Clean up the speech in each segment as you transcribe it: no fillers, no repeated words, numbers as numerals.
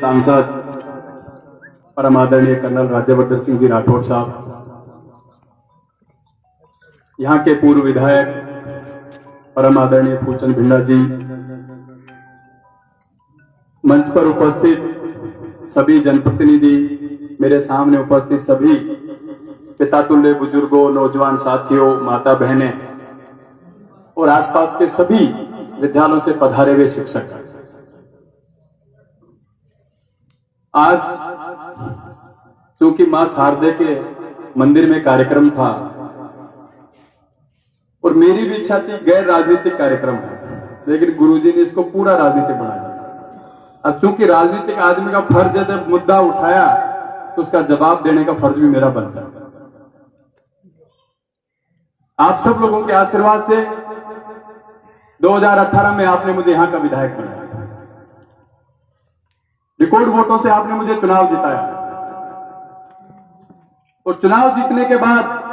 सांसद परम आदरणीय कर्नल राज्यवर्धन सिंह जी राठौड़ साहब, यहाँ के पूर्व विधायक परम आदरणीय फूलचंद भिंडा जी, मंच पर उपस्थित सभी जनप्रतिनिधि, मेरे सामने उपस्थित सभी पिता तुल्य बुजुर्गों, नौजवान साथियों, माता बहनें और आसपास के सभी विद्यालयों से पधारे हुए शिक्षक, आज चूंकि मां शारदे के मंदिर में कार्यक्रम था और मेरी भी इच्छा थी गैर राजनीतिक कार्यक्रम है, लेकिन गुरुजी ने इसको पूरा राजनीतिक बना दिया। अब चूंकि राजनीतिक आदमी का फर्ज है, जब मुद्दा उठाया तो उसका जवाब देने का फर्ज भी मेरा बनता है। आप सब लोगों के आशीर्वाद से 2018 में आपने मुझे यहां का विधायक बनाया, रिकॉर्ड वोटों से आपने मुझे चुनाव जिताया और चुनाव जीतने के बाद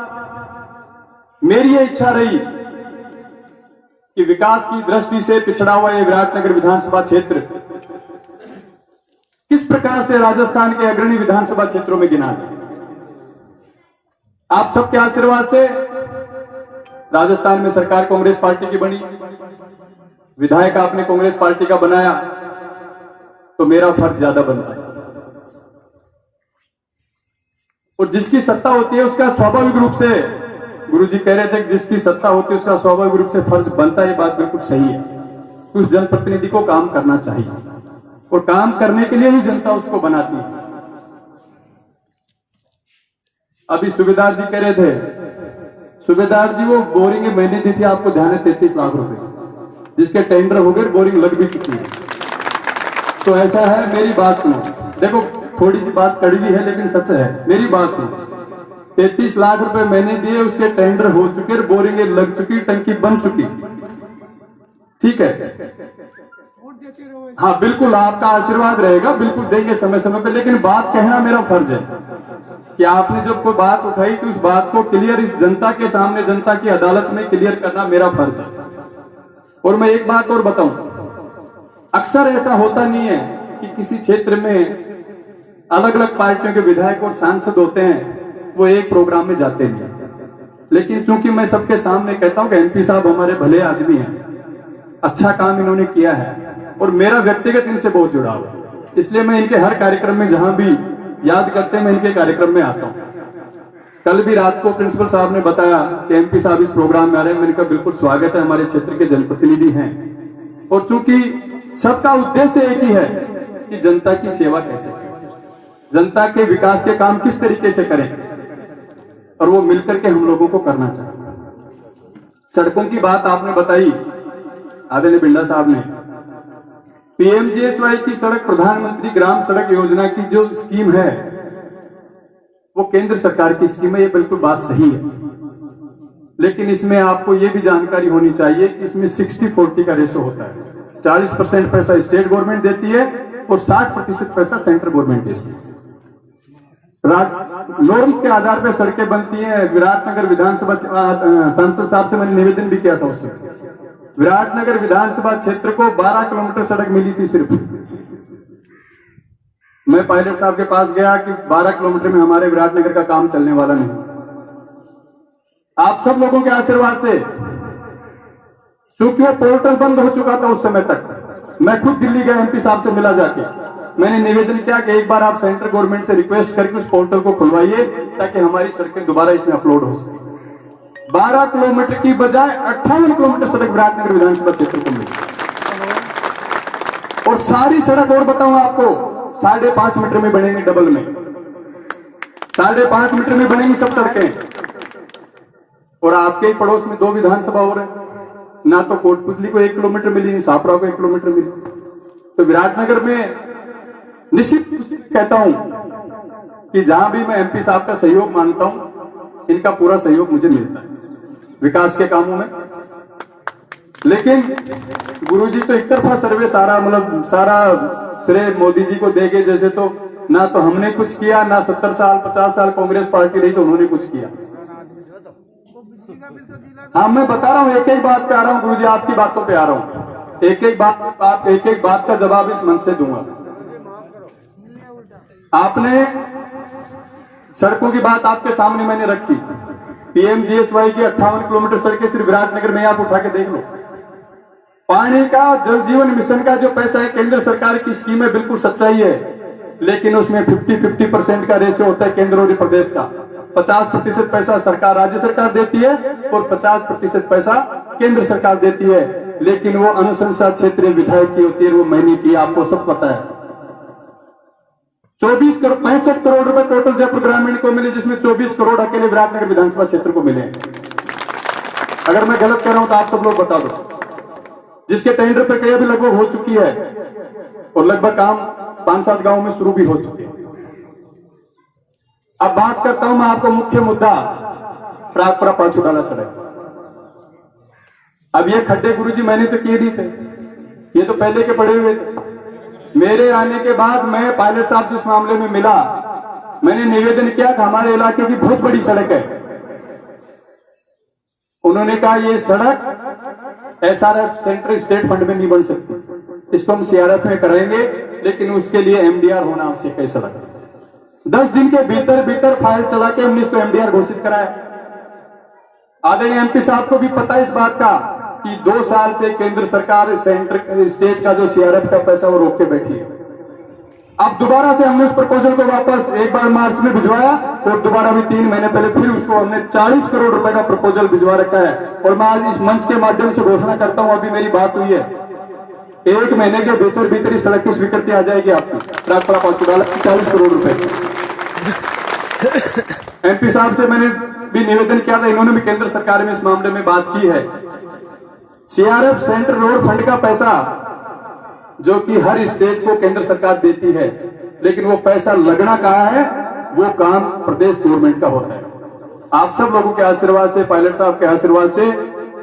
मेरी यह इच्छा रही कि विकास की दृष्टि से पिछड़ा हुआ यह विराटनगर विधानसभा क्षेत्र किस प्रकार से राजस्थान के अग्रणी विधानसभा क्षेत्रों में गिना जाए। आप सबके आशीर्वाद से राजस्थान में सरकार कांग्रेस पार्टी की बनी, विधायक आपने कांग्रेस पार्टी का बनाया, तो मेरा फर्ज ज्यादा बनता है। और जिसकी सत्ता होती है उसका स्वाभाविक रूप से, गुरुजी कह रहे थे कि जिसकी सत्ता होती है उसका स्वाभाविक रूप से फर्ज बनता है, ये बात बिल्कुल सही है। उस जनप्रतिनिधि को काम करना चाहिए और काम करने के लिए ही जनता उसको बनाती है। अभी सूबेदार जी कह रहे थे, सूबेदार जी वो बोरिंग मैंने दी थी आपको, ध्यान है 33 लाख रुपए, जिसके टेंडर हो गए, बोरिंग लग भी चुकी है। तो ऐसा है, मेरी बात सुनो, देखो थोड़ी सी बात कड़वी है लेकिन सच है, मेरी बात सुनो। 33 लाख रुपए मैंने दिए, उसके टेंडर हो चुके, बोरिंग लग चुकी, टंकी बन चुकी, ठीक है। हाँ बिल्कुल, आपका आशीर्वाद रहेगा, बिल्कुल देंगे समय समय पे, लेकिन बात कहना मेरा फर्ज है कि आपने जब कोई बात उठाई तो उस बात को क्लियर इस जनता के सामने, जनता की अदालत में क्लियर करना मेरा फर्ज है। और मैं एक बात और बताऊं, अक्सर ऐसा होता नहीं है कि किसी क्षेत्र में अलग अलग पार्टियों के विधायक और सांसद होते हैं, वो एक प्रोग्राम में जाते नहीं, लेकिन चूंकि मैं सबके सामने कहता हूं कि एमपी साहब हमारे भले आदमी हैं, अच्छा काम इन्होंने किया है और मेरा व्यक्तिगत इनसे बहुत जुड़ाव है, इसलिए मैं इनके हर कार्यक्रम में जहां भी याद करते हैं मैं इनके कार्यक्रम में आता हूं। कल भी रात को प्रिंसिपल साहब ने बताया कि एमपी साहब इस प्रोग्राम में आ रहे हैं, मैंने कहा बिल्कुल स्वागत है, हमारे क्षेत्र के जनप्रतिनिधि हैं। और चूंकि सबका उद्देश्य एक ही है कि जनता की सेवा कैसे करें, जनता के विकास के काम किस तरीके से करें, और वो मिलकर के हम लोगों को करना चाहिए। सड़कों की बात आपने बताई आदरणीय भिंडा साहब ने, पीएमजीएसवाई की सड़क, प्रधानमंत्री ग्राम सड़क योजना की जो स्कीम है वो केंद्र सरकार की स्कीम है, ये बिल्कुल बात सही है, लेकिन इसमें आपको ये भी जानकारी होनी चाहिए कि इसमें 60-40 का रेशो होता है। 40% पैसा स्टेट गवर्नमेंट देती है और 60% पैसा सेंट्रल गवर्नमेंट देती है। नॉर्म्स के आधार पर सड़कें बनती हैं। विराटनगर विधानसभा सांसद साहब से मैंने निवेदन भी किया था उससे, विराटनगर विधानसभा क्षेत्र को 12 किलोमीटर सड़क मिली थी सिर्फ। मैं पायलट साहब के पास गया कि 12 किलोमीटर में हमारे विराटनगर का काम चलने वाला नहीं। आप सब लोगों के आशीर्वाद से, चूंकि वो पोर्टल बंद हो चुका था उस समय तक, मैं खुद दिल्ली गया, एमपी साहब से मिला जाके, मैंने निवेदन किया कि एक बार आप सेंट्रल गवर्नमेंट से रिक्वेस्ट करके उस पोर्टल को खुलवाइए ताकि हमारी सड़कें दोबारा इसमें अपलोड हो सके। 12 किलोमीटर की बजाय 58 किलोमीटर सड़क विराटनगर विधानसभा क्षेत्र को मिली, और सारी सड़क, और बताऊं आपको, 5.5 मीटर में बनेंगी, डबल में 5.5 मीटर में बनेंगी सब सड़कें। और आपके ही पड़ोस में 2 विधानसभा और है, ना तो कोटपुतली को 1 किलोमीटर मिली, सापरा को 1 किलोमीटर मिली। तो विराटनगर में निश्चित कहता हूं कि जहां भी मैं एमपी साहब का सहयोग मांगता हूं, इनका पूरा सहयोग मुझे मिलता है विकास के कामों में। लेकिन गुरुजी तो एक तरफा सर्वे, सारा मतलब सारा श्रेय मोदी जी को देंगे जैसे, तो ना तो हमने कुछ किया, ना 70 साल 50 साल कांग्रेस पार्टी रही तो उन्होंने कुछ किया। हाँ मैं बता रहा हूं, एक एक बात पे आ रहा हूं गुरुजी, आपकी बातों पे आ रहा हूं, एक एक बात का जवाब इस मन से दूंगा। आपने सड़कों की बात आपके सामने मैंने रखी। पीएमजीएसवाई की 58 किलोमीटर सड़कें सिर्फ विराटनगर में आप उठा के देख लो। पानी का, जल जीवन मिशन का जो पैसा है, केंद्र सरकार की स्कीम है, बिल्कुल सच्चाई है, लेकिन उसमें 50-50% का रेशियो होता है केंद्र और प्रदेश का। 50% पैसा सरकार, राज्य सरकार देती है और 50% पैसा केंद्र सरकार देती है, लेकिन वो अनुशंसा क्षेत्रीय विधायक की होती है, वो महीने की, आपको सब पता है। 65 करोड़ रुपए टोटल जयपुर ग्रामीण को मिले, जिसमें 24 करोड़ अकेले विराटनगर विधानसभा क्षेत्र को मिले। अगर मैं गलत कह रहा हूं तो आप सब लोग बता दो। जिसके टेंडर प्रक्रिया भी लगभग हो चुकी है और लगभग काम 5-7 गांवों में शुरू भी हो चुके हैं। अब बात करता हूं मैं आपको मुख्य मुद्दा, प्रागपुरा पांचुडाला सड़क। अब ये खड्डे गुरुजी मैंने तो किए नहीं थे, ये तो पहले के पड़े हुए थे। मेरे आने के बाद मैं पायलट साहब से इस मामले में मिला, मैंने निवेदन किया कि हमारे इलाके की बहुत बड़ी सड़क है। उन्होंने कहा ये सड़क एसआरएफ सेंट्रल स्टेट फंड में नहीं बन सकती, इसको हम सीआरएफ में कराएंगे, लेकिन उसके लिए एमडीआर होना आवश्यक है। सड़क 10 दिन के भीतर फाइल चला के हमने इसको एमडीआर घोषित कराया। आदरणीय एमपी साहब को भी पता है इस बात का कि 2 साल से केंद्र सरकार सेंटर स्टेट का जो सीआरएफ का पैसा वो रोक के बैठी है। अब दोबारा से हमने उस प्रपोजल को वापस एक बार मार्च में भिजवाया और दोबारा भी 3 महीने पहले फिर उसको हमने 40 करोड़ रुपए का प्रपोजल भिजवा रखा है। और मैं आज इस मंच के माध्यम से घोषणा करता हूं, अभी मेरी बात हुई है, 1 महीने के भीतर इस सड़क की स्वीकृति आ जाएगी आपकी, प्रागपुरा पांचुडाला 40 करोड़ रुपए। एमपी साहब से मैंने भी निवेदन किया था, इन्होंने भी केंद्र सरकार में इस मामले में बात की है। सीआरएफ सेंट्रल रोड फंड का पैसा जो कि हर स्टेट को केंद्र सरकार देती है, लेकिन वो पैसा लगना कहाँ है, वो काम प्रदेश गवर्नमेंट का होता है। आप सब लोगों के आशीर्वाद से, पायलट साहब के आशीर्वाद से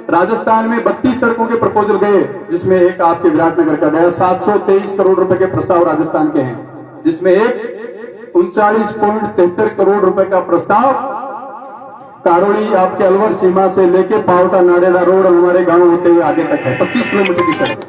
राजस्थान में 32 सड़कों के प्रपोजल गए, जिसमें एक आपके विराटनगर का गया। 723 करोड़ रुपए के प्रस्ताव राजस्थान के हैं, जिसमें एक 39.73 करोड़ रुपए का प्रस्ताव कारोड़ी आपके अलवर सीमा से लेके पावटा नाडेला रोड और हमारे गांव होते हुए आगे तक है, 25 किलोमीटर की सड़क।